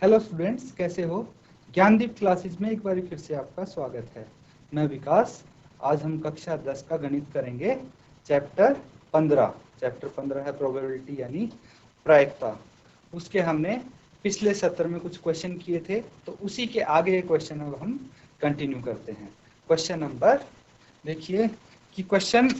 Hello students, कैसे हो। Gyandeep classes में एक बार फिर से आपका स्वागत है। मैं विकास। आज हम कक्षा 10 का गणित करेंगे। चैप्टर 15 है प्रोबेबिलिटी यानी प्रायिकता। उसके हमने पिछले सत्र में कुछ क्वेश्चन किए थे, तो उसी के आगे क्वेश्चन अब हम कंटिन्यू करते हैं। क्वेश्चन नंबर देखिए कि क्वेश्चन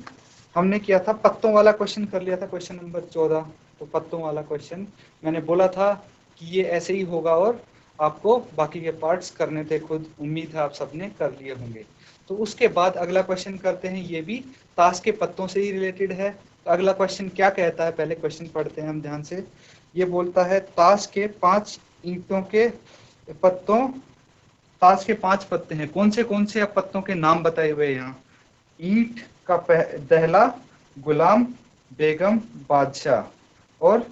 हमने किया था, पत्तों वाला क्वेश्चन कर लिया था, क्वेश्चन नंबर 14। तो पत्तों वाला क्वेश्चन मैंने बोला था कि ये ऐसे ही होगा और आपको बाकी के पार्ट्स करने थे खुद। उम्मीद है आप सबने कर लिए होंगे। तो उसके बाद अगला क्वेश्चन करते हैं, ये भी ताश के पत्तों से ही रिलेटेड है। तो अगला क्वेश्चन क्या कहता है, पहले क्वेश्चन पढ़ते हैं हम ध्यान से। ये बोलता है ताश के 5 ईंटों के पत्तों, ताश के 5 पत्ते हैं, कौन से पत्तों के नाम बताए हुए यहाँ। ईंट का दहला, गुलाम, बेगम, बादशाह और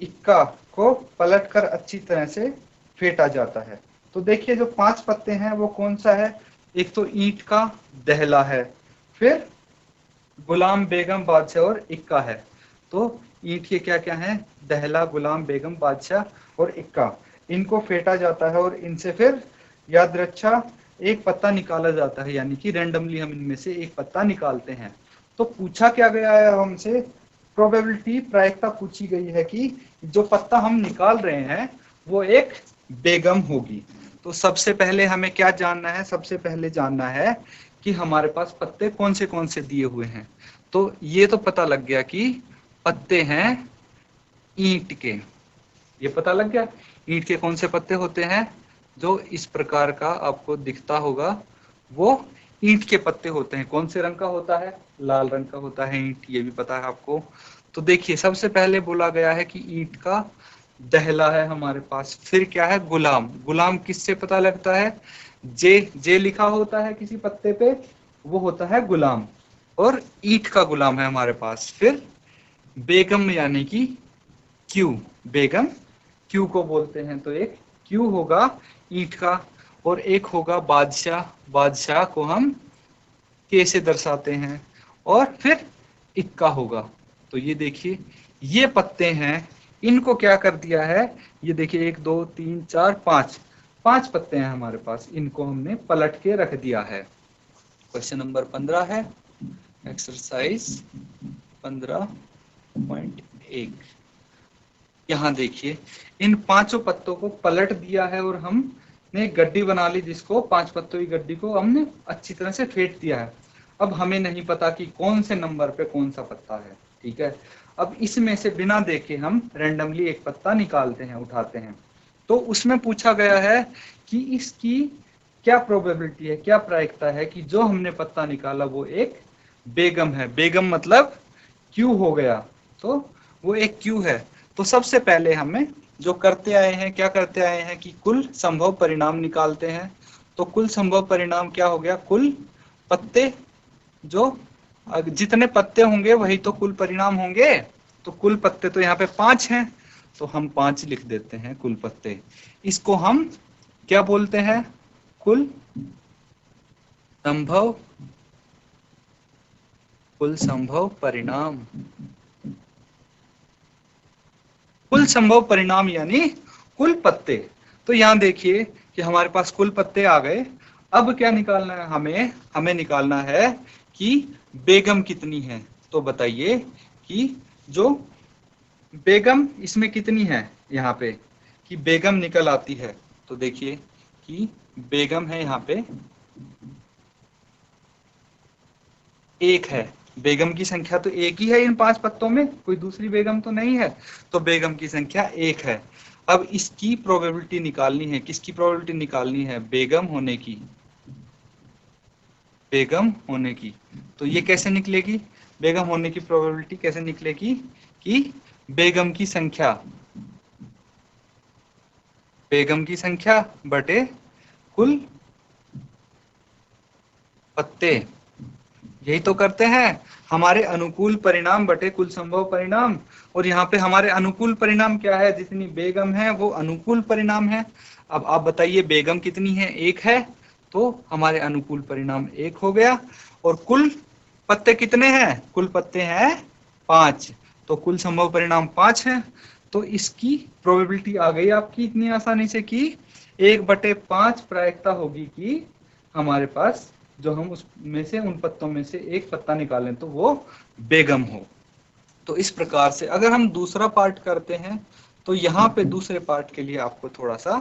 इक्का को पलटकर अच्छी तरह से फेंटा जाता है। तो देखिए जो 5 पत्ते हैं वो कौन सा है। एक तो ईंट का दहला है, फिर गुलाम, बेगम, बादशाह और इक्का है। तो ईंट के क्या क्या हैं, दहला, गुलाम, बेगम, बादशाह और इक्का। इनको फेंटा जाता है और इनसे फिर याद रक्षा एक पत्ता निकाला जाता है, यानी कि रैंडमली हम इनमें से एक पत्ता निकालते हैं। तो पूछा क्या गया है हमसे, प्रोबेबिलिटी प्रायिकता पूछी गई है कि जो पत्ता हम निकाल रहे हैं वो एक बेगम होगी। तो सबसे पहले हमें क्या जानना है, सबसे पहले जानना है कि हमारे पास पत्ते कौन से दिए हुए हैं। तो ये तो पता लग गया कि पत्ते हैं ईंट के, ये पता लग गया। ईंट के कौन से पत्ते होते हैं, जो इस प्रकार का आपको दिखता होगा वो ईंट के पत्ते होते हैं। कौन से रंग का होता है, लाल रंग का होता है ईंट, ये भी पता है आपको। तो देखिए सबसे पहले बोला गया है कि ईंट का दहला है हमारे पास। फिर क्या है, गुलाम। गुलाम किससे पता लगता है, जे लिखा होता है किसी पत्ते पे, वो होता है गुलाम, और ईंट का गुलाम है हमारे पास। फिर बेगम यानी कि क्यू, बेगम क्यू को बोलते हैं। तो एक क्यू होगा ईंट का, और एक होगा बादशाह, बादशाह को हम के से दर्शाते हैं, और फिर इक्का होगा। तो ये देखिए ये पत्ते हैं, इनको क्या कर दिया है, ये देखिए 1 2 3 4 5 5 पत्ते हैं हमारे पास, इनको हमने पलट के रख दिया है। क्वेश्चन नंबर 15 है, एक्सरसाइज 15.1। यहाँ देखिए इन 5 पत्तों को पलट दिया है और हमने गड्डी बना ली, जिसको 5 पत्तों की गड्डी को हमने अच्छी तरह से फेंट दिया है। अब हमें नहीं पता कि कौन से नंबर पे कौन सा पत्ता है, ठीक है। अब इसमें से बिना देखे हम रैंडमली एक पत्ता निकालते हैं, उठाते हैं। तो उसमें पूछा गया है कि इसकी क्या प्रोबेबिलिटी है, क्या प्रायिकता है कि जो हमने पत्ता निकाला वो एक बेगम है। बेगम मतलब क्यू हो गया, तो वो एक क्यू है। तो सबसे पहले हमें जो करते आए हैं, क्या करते आए हैं कि कुल संभव परिणाम निकालते हैं। तो कुल संभव परिणाम क्या हो गया, कुल पत्ते, जो जितने पत्ते होंगे वही तो कुल परिणाम होंगे। तो कुल पत्ते तो यहाँ पे 5 हैं, तो हम 5 लिख देते हैं कुल पत्ते। इसको हम क्या बोलते हैं, कुल संभव परिणाम। कुल संभव परिणाम यानी कुल पत्ते। तो यहां देखिए कि हमारे पास कुल पत्ते आ गए। अब क्या निकालना है हमें निकालना है कि बेगम कितनी है। तो बताइए कि जो बेगम इसमें कितनी है, यहाँ पे कि बेगम निकल आती है। तो देखिए कि बेगम है यहाँ पे 1 है। बेगम की संख्या तो 1 ही है इन 5 पत्तों में, कोई दूसरी बेगम तो नहीं है। तो बेगम की संख्या 1 है। अब इसकी प्रोबेबिलिटी निकालनी है, किसकी प्रोबेबिलिटी निकालनी है, बेगम होने की। बेगम होने की तो ये कैसे निकलेगी, बेगम होने की प्रोबेबिलिटी कैसे निकलेगी कि बेगम की संख्या बटे कुल पत्ते। यही तो करते हैं, हमारे अनुकूल परिणाम बटे कुल संभव परिणाम। और यहाँ पे हमारे अनुकूल परिणाम क्या है, जितनी बेगम है वो अनुकूल परिणाम है। अब आप बताइए बेगम कितनी है, 1 है, तो हमारे अनुकूल परिणाम 1 हो गया। और कुल पत्ते कितने हैं, कुल पत्ते हैं 5, तो कुल संभव परिणाम 5 है। तो इसकी प्रोबेबिलिटी आ गई आपकी इतनी आसानी से कि 1/5 प्रायिकता होगी कि हमारे पास जो हम उसमें से उन पत्तों में से एक पत्ता निकालें तो वो बेगम हो। तो इस प्रकार से अगर हम दूसरा पार्ट करते हैं तो यहाँ पे दूसरे पार्ट के लिए आपको थोड़ा सा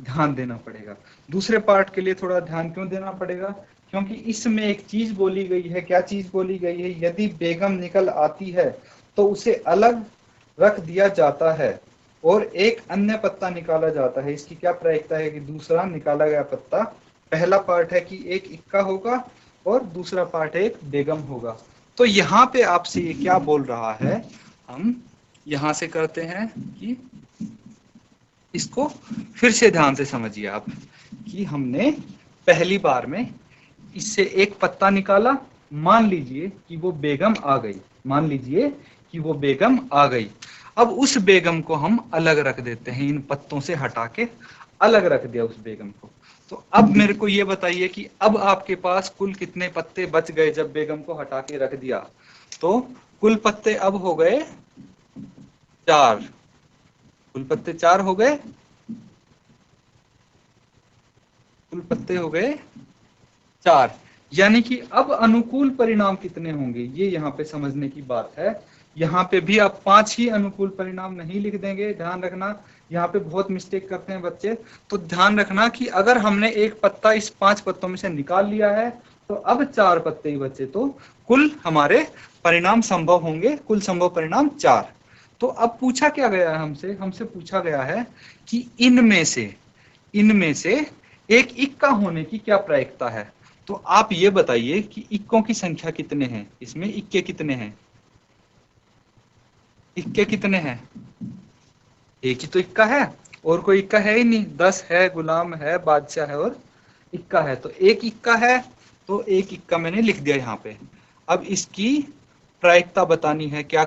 ध्यान देना पड़ेगा। दूसरे पार्ट के लिए थोड़ा ध्यान क्यों देना पड़ेगा? क्योंकि इसमें एक चीज बोली गई है। क्या चीज बोली गई है? यदि बेगम निकल आती है तो उसे अलग रख दिया जाता है और एक अन्य पत्ता निकाला जाता है। इसकी क्या प्रायिकता है कि दूसरा निकाला गया पत्ता, पहला पार्ट है कि एक इक्का होगा और दूसरा पार्ट एक बेगम होगा। तो यहाँ पे आपसे ये क्या बोल रहा है, हम यहां से करते हैं कि इसको फिर से ध्यान से समझिए आप कि हमने पहली बार में इससे एक पत्ता निकाला, मान लीजिए कि वो बेगम आ गई, मान लीजिए कि वो बेगम आ गई। अब उस बेगम को हम अलग रख देते हैं, इन पत्तों से हटा के अलग रख दिया उस बेगम को। तो अब मेरे को ये बताइए कि अब आपके पास कुल कितने पत्ते बच गए जब बेगम को हटा के रख दिया? तो कुल पत्ते अब हो गए 4। कुल पत्ते 4 हो गए, कुल पत्ते हो गए 4। यानी कि अब अनुकूल परिणाम कितने होंगे, ये यहाँ पे समझने की बात है। यहाँ पे भी आप 5 ही अनुकूल परिणाम नहीं लिख देंगे, ध्यान रखना। यहाँ पे बहुत मिस्टेक करते हैं बच्चे। तो ध्यान रखना कि अगर हमने एक पत्ता इस 5 पत्तों में से निकाल लिया है तो अब 4 पत्ते ही बचे, तो कुल हमारे परिणाम संभव होंगे, कुल संभव परिणाम 4। तो अब पूछा क्या गया है हमसे? हमसे पूछा गया है कि इनमें से एक इक्का होने की क्या प्रायिकता है। तो आप ये बताइए कि इक्कों की संख्या कितने हैं, इसमें इक्के कितने हैं? इक्के कितने हैं? एक ही तो इक्का है, और कोई इक्का है ही नहीं। 10 है, गुलाम है, बादशाह है और इक्का है। तो एक इक्का है, तो एक इक्का मैंने लिख दिया यहाँ पे। अब इसकी प्रायिकता बतानी है, क्या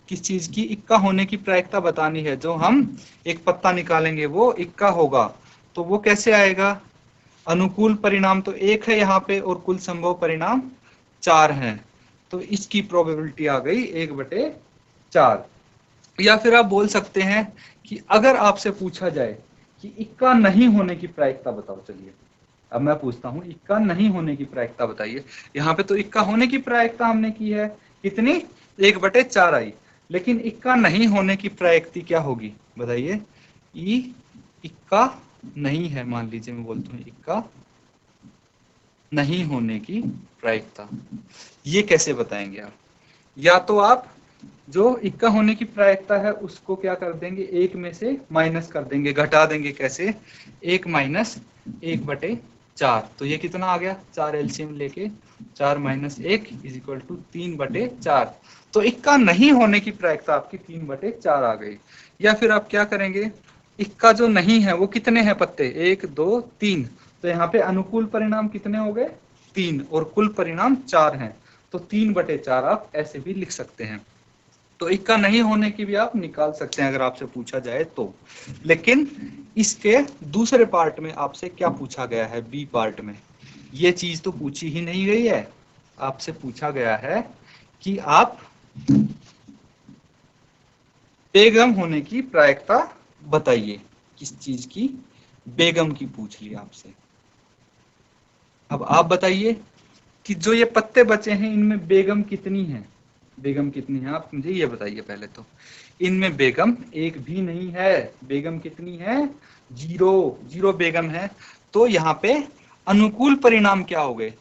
किस चीज की? इक्का होने की प्रायिकता बतानी है। जो हम एक पत्ता निकालेंगे वो इक्का होगा, तो वो कैसे आएगा? अनुकूल परिणाम तो 1 है यहाँ पे और कुल संभव परिणाम 4 हैं, तो इसकी प्रोबेबिलिटी आ गई 1/4। या फिर आप बोल सकते हैं कि अगर आपसे पूछा जाए कि इक्का नहीं होने की प्रायिकता बताओ, चलिए अब मैं पूछता हूं इक्का नहीं होने की प्रायिकता बताइए। यहाँ पे तो इक्का होने की प्रायिकता हमने की है, कितनी? 1/4 आई। लेकिन इक्का नहीं होने की प्रायिकता क्या होगी बताइए? इक्का नहीं है, मान लीजिए मैं बोलता हूँ इक्का नहीं होने की प्रायिकता, ये कैसे बताएंगे आप? या तो आप जो इक्का होने की प्रायिकता है उसको क्या कर देंगे, एक में से माइनस कर देंगे, घटा देंगे। कैसे? 1 माइनस 1/4। तो ये कितना आ गया? 4 एलसीएम लेके 4 माइनस 1 इज इक्वल टू 3/4। तो इक्का नहीं होने की प्रायिकता आपकी 3/4 आ गई। या फिर आप क्या करेंगे, इक्का जो नहीं है वो कितने हैं पत्ते? 1 2 3। तो यहाँ पे अनुकूल परिणाम कितने हो गए? 3, और कुल परिणाम 4 हैं। तो 3/4 आप ऐसे भी लिख सकते हैं। तो इक्का नहीं होने की भी आप निकाल सकते हैं अगर आपसे पूछा जाए तो। लेकिन इसके दूसरे पार्ट में आपसे क्या पूछा गया है? बी पार्ट में ये चीज तो पूछी ही नहीं गई है। आपसे पूछा गया है कि आप बेगम होने की प्रायिकता बताइए। किस चीज की? बेगम की पूछ ली आपसे। अब आप बताइए कि जो ये पत्ते बचे हैं इनमें बेगम कितनी है? बेगम कितनी है आप मुझे ये बताइए पहले तो। इनमें बेगम एक भी नहीं है। बेगम कितनी है? 0 बेगम है। तो यहाँ पे अनुकूल परिणाम क्या हो गए?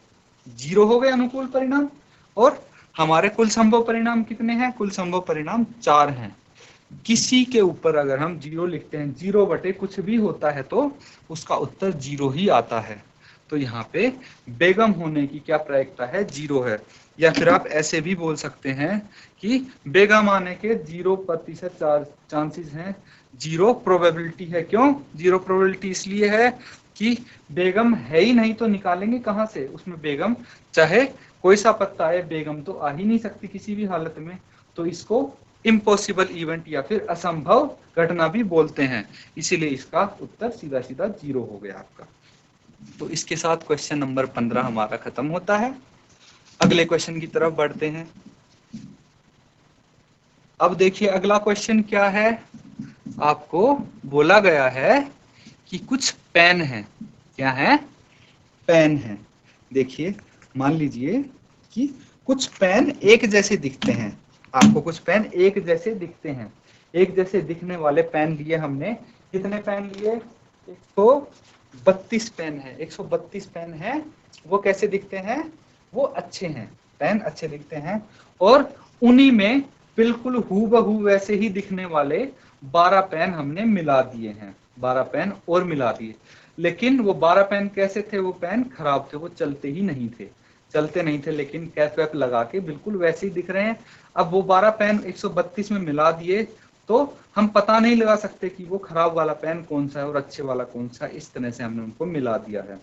0 हो गए अनुकूल परिणाम। और हमारे कुल संभव परिणाम कितने हैं? कुल संभव परिणाम 4 हैं। किसी के ऊपर अगर हम 0 लिखते हैं, 0 बटे कुछ भी होता है तो उसका उत्तर 0 ही आता है। तो यहाँ पे बेगम होने की क्या प्रायिकता है? 0 है। या फिर आप ऐसे भी बोल सकते हैं कि बेगम आने के 0% चांसेस हैं, 0 प्रोबेबिलिटी है। क्यों 0 प्रोबेबिलिटी? इसलिए है कि बेगम है ही नहीं तो निकालेंगे कहाँ से? उसमें बेगम चाहे कोई सा पत्ता है, बेगम तो आ ही नहीं सकती किसी भी हालत में। तो इसको इम्पॉसिबल इवेंट या फिर असंभव घटना भी बोलते हैं। इसीलिए इसका उत्तर सीधा सीधा 0 हो गया आपका। तो इसके साथ क्वेश्चन नंबर 15 हमारा खत्म होता है। अगले क्वेश्चन की तरफ बढ़ते हैं। अब देखिए अगला क्वेश्चन क्या है। आपको बोला गया है कि कुछ पेन है। क्या है? पेन है। देखिए, मान लीजिए कि कुछ पेन एक जैसे दिखते हैं। आपको कुछ पेन एक जैसे दिखते हैं। एक जैसे दिखने वाले पेन लिए हमने। कितने पेन लिए? 132 पेन है। 132 पेन है। वो कैसे दिखते हैं? वो अच्छे हैं, पेन अच्छे दिखते हैं। और उन्हीं में बिल्कुल हूबहू वैसे ही दिखने वाले 12 पेन हमने मिला दिए हैं। 12 पेन और मिला दिए। लेकिन वो 12 पेन कैसे थे? वो पेन खराब थे, वो चलते ही नहीं थे। चलते नहीं थे, लेकिन कैप वैप लगा के बिल्कुल वैसे ही दिख रहे हैं। अब वो 12 पेन 132 में मिला दिए तो हम पता नहीं लगा सकते कि वो खराब वाला पेन कौन सा है और अच्छे वाला कौन सा है। इस तरह से हमने उनको मिला दिया है।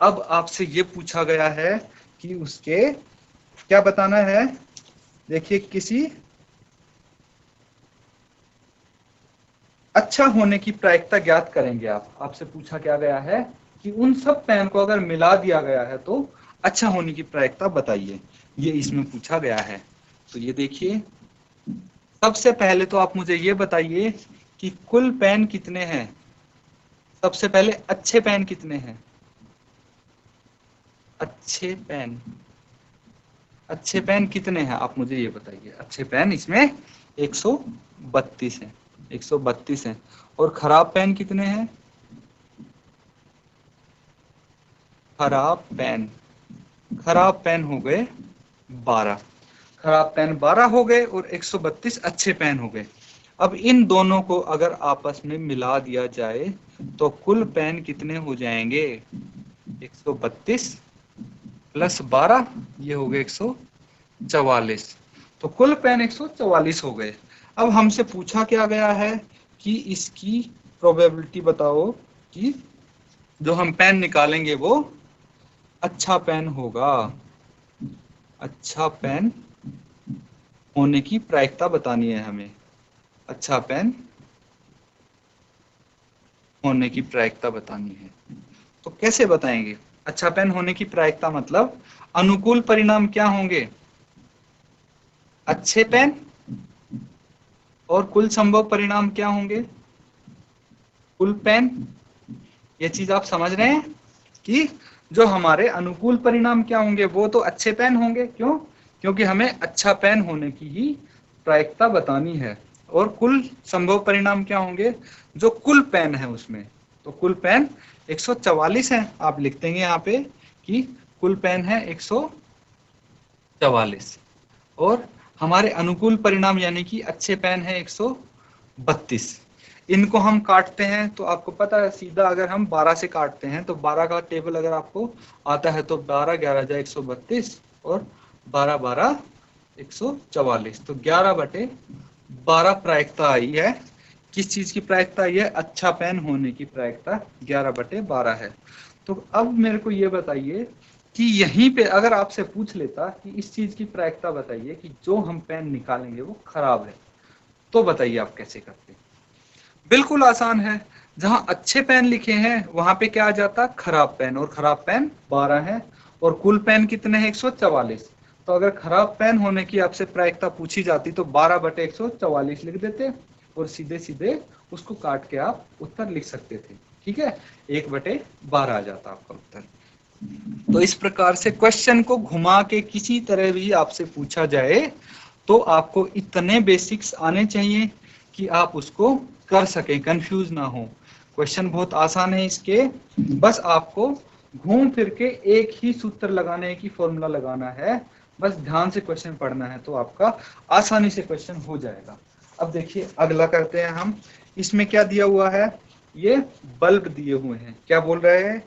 अब आपसे ये पूछा गया है कि उसके क्या बताना है। देखिए, किसी अच्छा होने की प्रायिकता ज्ञात करेंगे आप। आपसे पूछा क्या गया है कि उन सब पेन को अगर मिला दिया गया है तो अच्छा होने की प्रायिकता बताइए। ये इसमें पूछा गया है। तो ये देखिए, सबसे पहले तो आप मुझे ये बताइए कि कुल पेन कितने हैं। सबसे पहले अच्छे पेन कितने हैं? अच्छे पेन, अच्छे पेन कितने हैं आप मुझे ये बताइए। अच्छे पेन इसमें 132 हैं। 132 हैं। और खराब पेन कितने हैं? खराब पेन, खराब पेन हो गए 12। खराब पेन 12 हो गए और 132 अच्छे पेन हो गए। अब इन दोनों को अगर आपस में मिला दिया जाए तो कुल पेन कितने हो जाएंगे? 132 प्लस 12, ये हो गए 144। तो कुल पेन 144 हो गए। अब हमसे पूछा क्या गया है कि इसकी प्रोबेबिलिटी बताओ कि जो हम पेन निकालेंगे वो अच्छा पेन होगा। अच्छा पेन होने की प्रायिकता बतानी है हमें। अच्छा पेन होने की प्रायिकता बतानी है। तो कैसे बताएंगे? अच्छा पेन होने की प्रायिकता मतलब अनुकूल परिणाम क्या होंगे? अच्छे पेन। और कुल संभव परिणाम क्या होंगे? कुल पेन। ये चीज आप समझ रहे हैं कि जो हमारे अनुकूल परिणाम क्या होंगे वो तो अच्छे पेन होंगे। क्यों? क्योंकि हमें अच्छा पेन होने की ही प्रायिकता बतानी है। और कुल संभव परिणाम क्या होंगे? जो कुल पेन है उसमें। तो कुल पेन 144 है। आप लिख देंगे यहाँ पे कि कुल पेन है 144। और हमारे अनुकूल परिणाम यानी कि अच्छे पेन है 132। इनको हम काटते हैं तो आपको पता है सीधा अगर हम 12 से काटते हैं तो 12 का टेबल अगर आपको आता है तो 12 11 जाए 132 और 12 12 144। तो 11/12 प्रायिकता आई है। किस चीज की प्रायिकता आई है? अच्छा पेन होने की प्रायिकता 11/12 है। तो अब मेरे को ये बताइए कि यहीं पे अगर आपसे पूछ लेता कि इस चीज की प्रायिकता बताइए कि जो हम पेन निकालेंगे वो खराब है, तो बताइए आप कैसे करते? बिल्कुल आसान है। जहां अच्छे पेन लिखे हैं वहां पे क्या आ जाता? खराब पेन। और खराब पेन 12 है। और कुल पेन कितने हैं? 144। तो अगर खराब पेन होने की आपसे प्रायिकता पूछी जाती तो 12/144 लिख देते और सीधे सीधे उसको काट के आप उत्तर लिख सकते थे। ठीक है, 1/12 आ जाता आपका उत्तर। तो इस प्रकार से क्वेश्चन को घुमा के किसी तरह भी आपसे पूछा जाए तो आपको इतने बेसिक्स आने चाहिए कि आप उसको कर सकें, कंफ्यूज ना हो। क्वेश्चन बहुत आसान है इसके। बस आपको घूम फिर के एक ही सूत्र लगाना है, एक ही फॉर्मूला लगाना है। बस ध्यान से क्वेश्चन पढ़ना है तो आपका आसानी से क्वेश्चन हो जाएगा। अब देखिए अगला करते हैं हम। इसमें क्या दिया हुआ है? ये बल्ब दिए हुए हैं। क्या बोल रहे हैं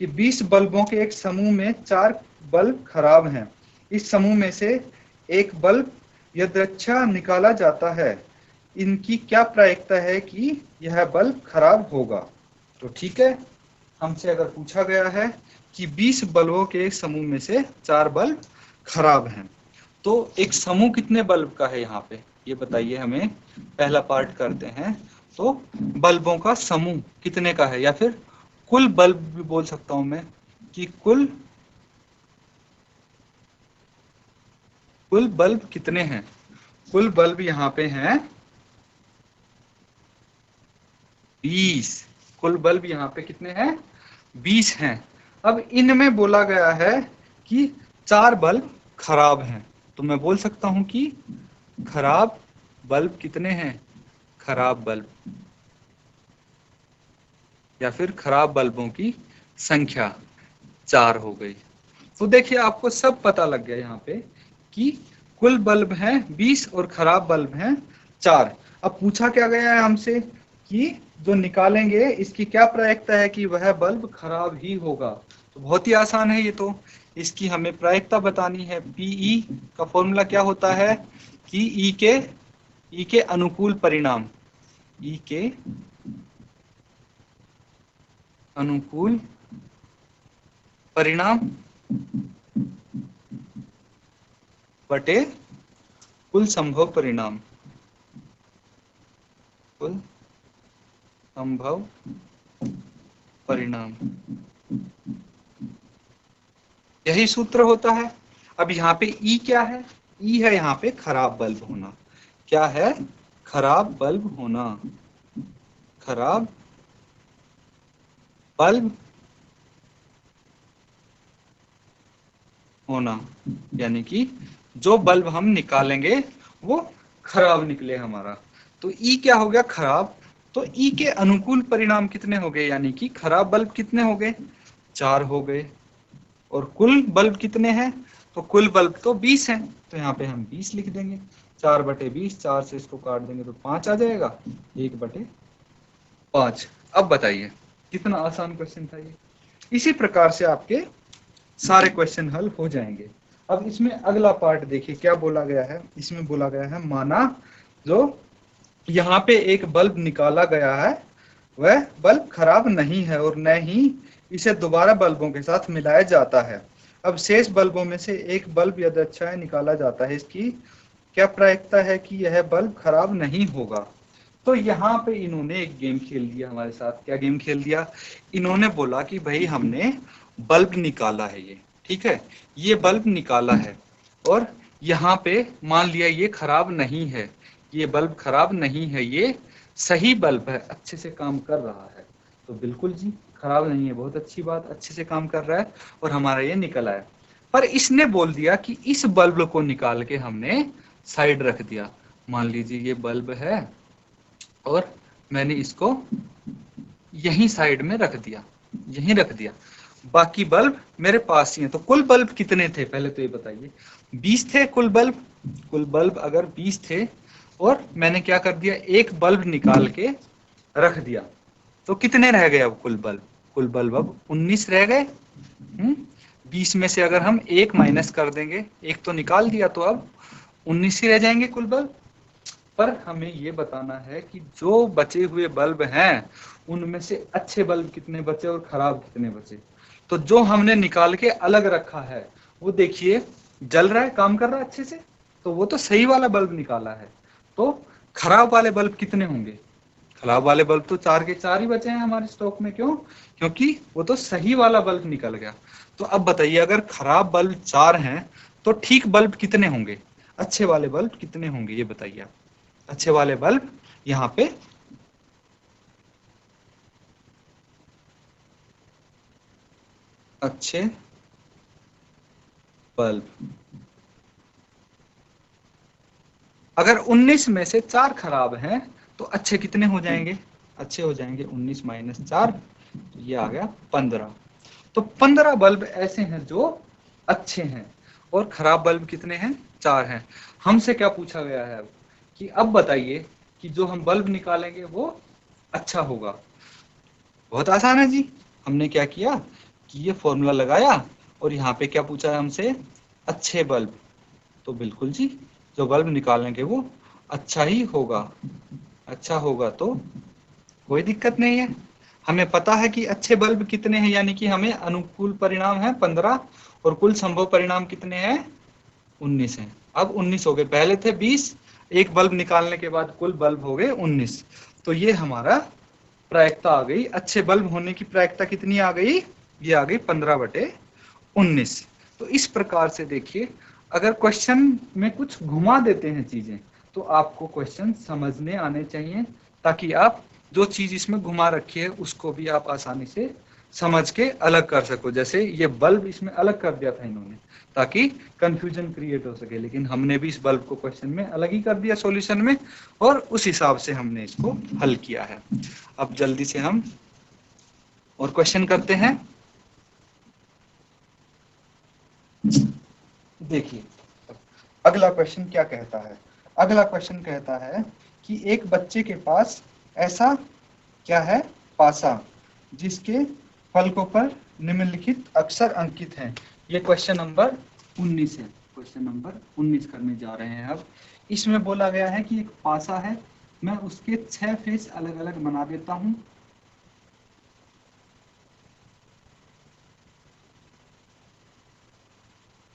कि 20 बल्बों के एक समूह में 4 बल्ब खराब हैं। इस समूह में से एक बल्ब यदृच्छा निकाला जाता है। इनकी क्या प्रायिकता है कि यह बल्ब खराब होगा? तो ठीक है, हमसे अगर पूछा गया है कि 20 बल्बों के एक समूह में से 4 बल्ब खराब हैं तो एक समूह कितने बल्ब का है यहाँ पे ये बताइए हमें। पहला पार्ट करते हैं। तो बल्बों का समूह कितने का है, या फिर कुल बल्ब भी बोल सकता हूं मैं कि कुल बल्ब कितने हैं। कुल बल्ब यहाँ पे हैं 20। कुल बल्ब यहाँ पे कितने हैं? 20 हैं। अब इनमें बोला गया है कि 4 बल्ब खराब हैं, तो मैं बोल सकता हूं कि खराब बल्ब कितने हैं? खराब बल्ब, या फिर खराब बल्बों की संख्या 4 हो गई। तो देखिए आपको सब पता लग गया यहाँ पे कि कुल बल्ब हैं 20 और खराब बल्ब हैं 4। अब पूछा क्या गया है हमसे कि जो निकालेंगे इसकी क्या प्रायिकता है कि वह बल्ब खराब ही होगा। तो बहुत ही आसान है ये, तो इसकी हमें प्रायिकता बतानी है। पीई का फॉर्मूला क्या होता है कि ई के अनुकूल परिणाम, ई के अनुकूल परिणाम बटे कुल संभव परिणाम, कुल संभव परिणाम, यही सूत्र होता है। अब यहाँ पे ई क्या है? ई है यहाँ पे खराब बल्ब होना। क्या है? खराब बल्ब होना। खराब बल्ब होना, यानी कि जो बल्ब हम निकालेंगे वो खराब निकले हमारा। तो ई क्या हो गया? खराब। तो ई के अनुकूल परिणाम कितने हो गए? यानी कि खराब बल्ब कितने हो गए? 4 हो गए। और कुल बल्ब कितने हैं? तो कुल बल्ब तो 20 हैं, तो यहाँ पे हम 20 लिख देंगे। 4 बटे 20, 4 से इसको काट देंगे तो 5 आ जाएगा, 1 बटे 5। अब बताइए कितना आसान क्वेश्चन था ये। इसी प्रकार से आपके सारे क्वेश्चन हल हो जाएंगे। अब इसमें अगला पार्ट देखिए क्या बोला गया है। इसमें बोला गया है माना जो यहाँ पे एक बल्ब निकाला गया है वह बल्ब खराब नहीं है और न ही इसे दोबारा बल्बों के साथ मिलाया जाता है। अब शेष बल्बों में से एक बल्ब यदृच्छा निकाला जाता है, इसकी क्या प्रायिकता है कि यह बल्ब खराब नहीं होगा। तो यहाँ पे इन्होंने एक गेम खेल दिया हमारे साथ। क्या गेम खेल दिया? इन्होंने बोला कि भाई हमने बल्ब निकाला है, ये ठीक है, ये बल्ब निकाला है और यहाँ पे मान लिया ये खराब नहीं है, ये बल्ब खराब नहीं है, ये सही बल्ब है, अच्छे से काम कर रहा है। तो बिल्कुल जी खराब नहीं है, बहुत अच्छी बात, अच्छे से काम कर रहा है और हमारा ये निकल आया। पर इसने बोल दिया कि इस बल्ब को निकाल के हमने साइड रख दिया। मान लीजिए ये बल्ब है और मैंने इसको यहीं साइड में रख दिया, यहीं रख दिया, बाकी बल्ब मेरे पास ही है। तो कुल बल्ब कितने थे पहले तो ये बताइए? 20 थे कुल बल्ब। कुल बल्ब अगर 20 थे और मैंने क्या कर दिया, एक बल्ब निकाल के रख दिया, तो कितने रह गए अब कुल बल्ब? कुल बल्ब अब 19 रह गए। 20 में से अगर हम एक माइनस कर देंगे, एक तो निकाल दिया, तो अब 19 ही रह जाएंगे कुल बल्ब। पर हमें ये बताना है कि जो बचे हुए बल्ब हैं उनमें से अच्छे बल्ब कितने बचे और खराब कितने बचे। तो जो हमने निकाल के अलग रखा है वो देखिए जल रहा है, काम कर रहा है अच्छे से, तो वो तो सही वाला बल्ब निकाला है। तो खराब वाले बल्ब कितने होंगे? खराब वाले बल्ब तो 4 के 4 ही बचे हैं हमारे स्टॉक में। क्यों? क्योंकि वो तो सही वाला बल्ब निकल गया। तो अब बताइए अगर खराब बल्ब 4 हैं तो ठीक बल्ब कितने होंगे? अच्छे वाले बल्ब कितने होंगे ये बताइए आप। अच्छे वाले बल्ब यहाँ पे अच्छे बल्ब, अगर 19 में से 4 खराब हैं तो अच्छे कितने हो जाएंगे? अच्छे हो जाएंगे 19 माइनस 4, तो ये आ गया 15। तो 15 बल्ब ऐसे हैं जो अच्छे हैं और खराब बल्ब कितने हैं? 4 हैं। हमसे क्या पूछा गया है अब कि अब बताइए कि जो हम बल्ब निकालेंगे वो अच्छा होगा। बहुत आसान है जी। हमने क्या किया कि ये फॉर्मूला लगाया और यहाँ पे क्या पूछा है हमसे? अच्छे बल्ब। तो बिल्कुल जी जो बल्ब निकालेंगे वो अच्छा ही होगा। अच्छा होगा तो कोई दिक्कत नहीं है। हमें पता है कि अच्छे बल्ब कितने हैं, यानी कि हमें अनुकूल परिणाम है 15 और कुल संभव परिणाम कितने हैं? 19 हैं। अब 19 हो गए, पहले थे 20, एक बल्ब निकालने के बाद कुल बल्ब हो गए 19। तो ये हमारा प्रायिकता आ गई, अच्छे बल्ब होने की प्रायिकता कितनी आ गई? ये आ गई 15/19। तो इस प्रकार से देखिए अगर क्वेश्चन में कुछ घुमा देते हैं चीजें तो आपको क्वेश्चन समझने आने चाहिए ताकि आप जो चीज इसमें घुमा रखी है उसको भी आप आसानी से समझ के अलग कर सको। जैसे ये बल्ब इसमें अलग कर दिया था इन्होंने ताकि कंफ्यूजन क्रिएट हो सके, लेकिन हमने भी इस बल्ब को क्वेश्चन में अलग ही कर दिया सॉल्यूशन में, और उस हिसाब से हमने इसको हल किया है। अब जल्दी से हम और क्वेश्चन करते हैं। देखिए अगला क्वेश्चन क्या कहता है। अगला क्वेश्चन कहता है कि एक बच्चे के पास ऐसा क्या है पासा जिसके फलकों पर निम्नलिखित अक्षर अंकित हैं। ये क्वेश्चन नंबर 19 है। क्वेश्चन नंबर 19 करने जा रहे हैं। अब इसमें बोला गया है कि एक पासा है, मैं उसके 6 फेस अलग अलग बना देता हूं।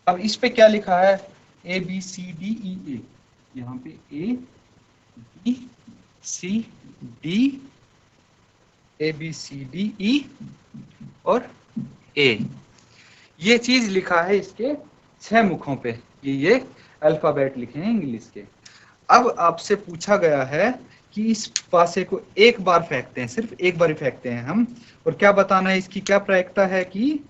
अब इस पे क्या लिखा है, ए B C D E A. यहाँ पे A B C D, A B C D E और ए, ये चीज लिखा है इसके 6 मुखों पे। ये अल्फाबेट लिखे हैं इंग्लिश के। अब आपसे पूछा गया है कि इस पासे को एक बार फेंकते हैं, सिर्फ एक बार ही फेंकते हैं हम, और क्या बताना है, इसकी क्या प्रायिकता है कि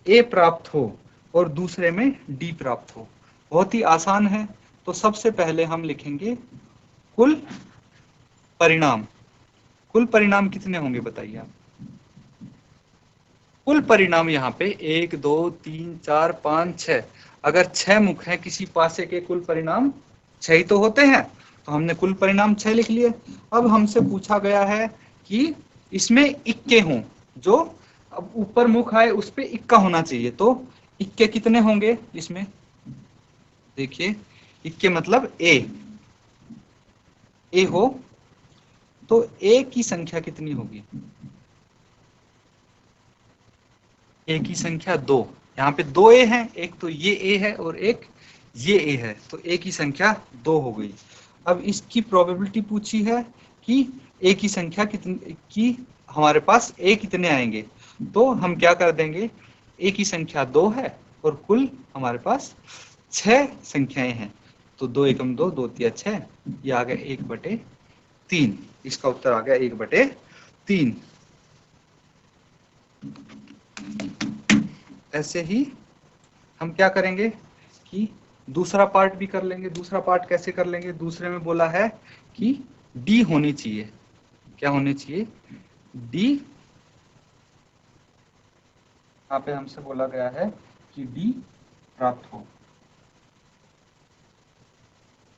ए प्राप्त हो और दूसरे में डी प्राप्त हो। बहुत ही आसान है। तो सबसे पहले हम लिखेंगे कुल परिणाम। कुल परिणाम कितने होंगे बताइए आप। कुल परिणाम यहाँ पे 1 2 3 4 5 6, अगर 6 मुख हैं किसी पासे के, कुल परिणाम 6 ही तो होते हैं, तो हमने कुल परिणाम 6 लिख लिए। अब हमसे पूछा गया है कि इसमें इक्के हों, जो अब ऊपर मुख आए उस पे इक्का होना चाहिए, तो इक्के कितने होंगे इसमें। देखिए इक्के मतलब ए हो, तो ए की संख्या कितनी होगी, ए की संख्या 2। यहाँ पे 2 ए हैं, एक तो ये ए है और एक ये ए है, तो ए की संख्या 2 हो गई। अब इसकी प्रोबेबिलिटी पूछी है कि ए की संख्या कितनी, की हमारे पास ए कितने आएंगे, तो हम क्या कर देंगे, ए की संख्या 2 है और कुल हमारे पास 6 संख्याएं हैं, तो 2 एकम 2, 2 तिया 6, ये आ गया 1/3। इसका उत्तर आ गया 1/3। ऐसे ही हम क्या करेंगे कि दूसरा पार्ट भी कर लेंगे। दूसरा पार्ट कैसे कर लेंगे, दूसरे में बोला है कि डी होनी चाहिए। क्या होनी चाहिए, डी। यहाँ पे हमसे बोला गया है कि डी प्राप्त हो,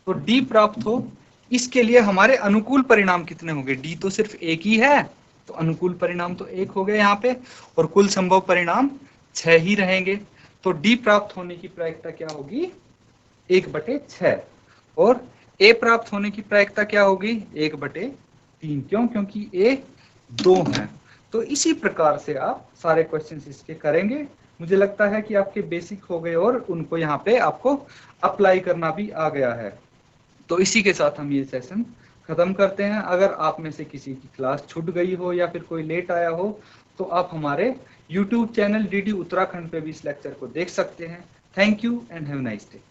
तो डी प्राप्त हो, इसके लिए हमारे अनुकूल परिणाम कितने होंगे, डी तो सिर्फ एक ही है, तो अनुकूल परिणाम तो 1 हो गए यहाँ पे, और कुल संभव परिणाम 6 ही रहेंगे। तो डी प्राप्त होने की प्रायिकता क्या होगी, 1/6, और ए प्राप्त होने की प्रायिकता क्या होगी, 1/3। क्यों, क्योंकि ए 2 है। तो इसी प्रकार से आप सारे क्वेश्चंस इसके करेंगे। मुझे लगता है कि आपके बेसिक हो गए और उनको यहाँ पे आपको अप्लाई करना भी आ गया है। तो इसी के साथ हम ये सेशन खत्म करते हैं। अगर आप में से किसी की क्लास छूट गई हो या फिर कोई लेट आया हो, तो आप हमारे YouTube चैनल DD उत्तराखंड पे भी इस लेक्चर को देख सकते हैं। Thank you and have nice day.